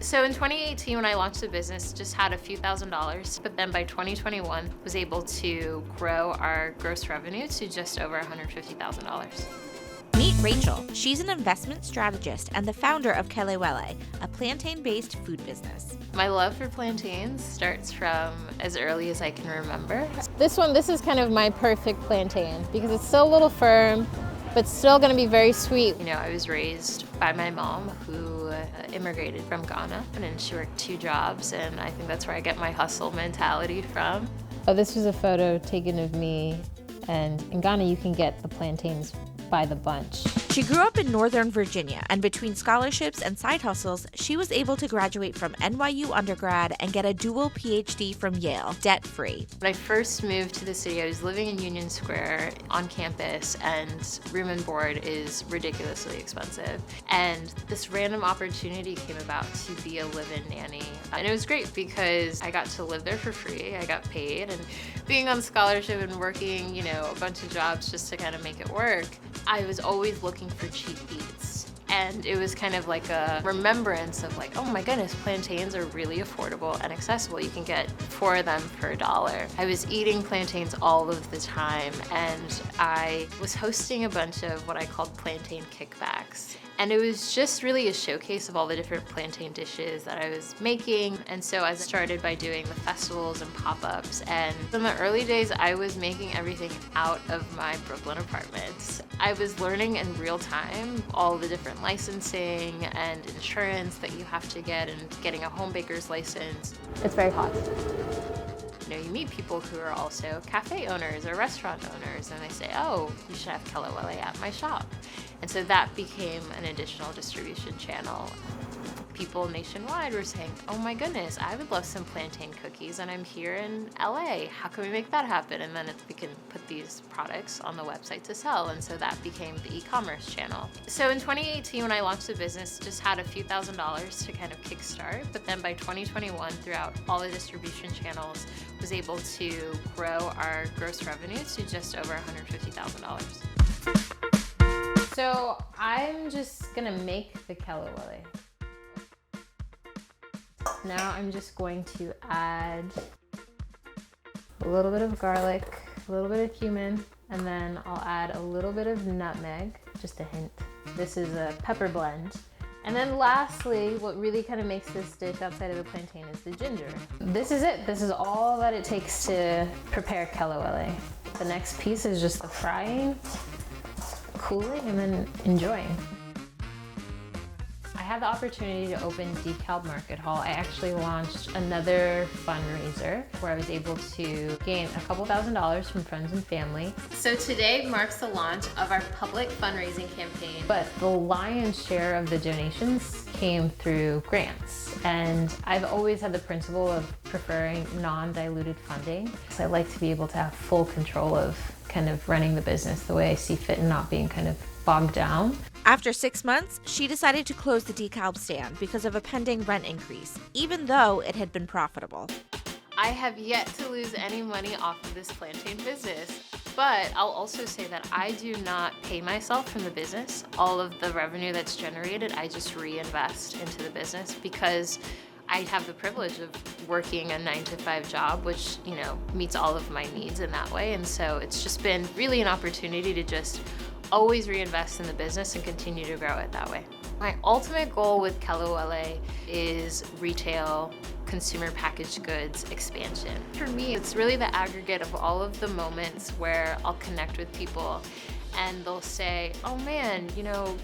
So in 2018, when I launched the business, just had a few $1,000s, but then by 2021, was able to grow our gross revenue to just over $150,000. Meet Rachel. She's an investment strategist and the founder of Kelewele, a plantain-based food business. My love for plantains starts from as early as I can remember. This is kind of my perfect plantain because it's still a little firm, but still gonna be very sweet. You know, I was raised by my mom who immigrated from Ghana, and she worked 2 jobs, and I think that's where I get my hustle mentality from. Oh, this was a photo taken of me, and in Ghana you can get the plantains by the bunch. She grew up in Northern Virginia, and between scholarships and side hustles, she was able to graduate from NYU undergrad and get a dual Ph.D. from Yale, debt-free. When I first moved to the city, I was living in Union Square on campus, and room and board is ridiculously expensive. And this random opportunity came about to be a live-in nanny. And it was great because I got to live there for free, I got paid, and being on scholarship and working, you know, a bunch of jobs just to kind of make it work, I was always looking for cheap eats. And it was kind of like a remembrance of like, oh my goodness, plantains are really affordable and accessible. You can get 4 of them for $1. I was eating plantains all of the time, and I was hosting a bunch of what I called plantain kickbacks. And it was just really a showcase of all the different plantain dishes that I was making. And so I started by doing the festivals and pop-ups. And in the early days, I was making everything out of my Brooklyn apartment. I was learning in real time all the different licensing and insurance that you have to get, and getting a home baker's license. It's very hot. You know, you meet people who are also cafe owners or restaurant owners, and they say, oh, you should have Kelewele at my shop. And so that became an additional distribution channel. People nationwide were saying, oh my goodness, I would love some plantain cookies, and I'm here in LA. How can we make that happen? And then we can put these products on the website to sell. And so that became the e-commerce channel. So in 2018, when I launched the business, just had a few $1,000s to kind of kickstart. But then by 2021, throughout all the distribution channels, was able to grow our gross revenue to just over $150,000. So I'm just gonna make the Kelewele. Now I'm just going to add a little bit of garlic, a little bit of cumin, and then I'll add a little bit of nutmeg, just a hint. This is a pepper blend. And then lastly, what really kind of makes this dish outside of the plantain is the ginger. This is it. This is all that it takes to prepare Kelewele. The next piece is just the frying, cooling, and then enjoying. I had the opportunity to open DeKalb Market Hall. I actually launched another fundraiser where I was able to gain a couple $1,000s from friends and family. So today marks the launch of our public fundraising campaign. But the lion's share of the donations came through grants. And I've always had the principle of preferring non-diluted funding. So I like to be able to have full control of kind of running the business the way I see fit and not being kind of bogged down. After 6 months, she decided to close the DeKalb stand because of a pending rent increase, even though it had been profitable. I have yet to lose any money off of this plantain business, but I'll also say that I do not pay myself from the business. All of the revenue that's generated, I just reinvest into the business because I have the privilege of working a 9-to-5 job, which, you know, meets all of my needs in that way. And so it's just been really an opportunity to just always reinvest in the business and continue to grow it that way. My ultimate goal with Kelewele is retail, consumer packaged goods expansion. For me, it's really the aggregate of all of the moments where I'll connect with people and they'll say, oh man, you know,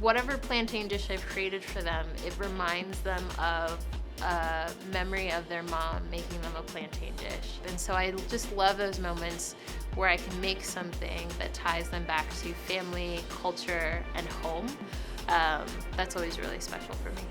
whatever plantain dish I've created for them, it reminds them of a memory of their mom making them a plantain dish. And so I just love those moments where I can make something that ties them back to family, culture, and home. That's always really special for me.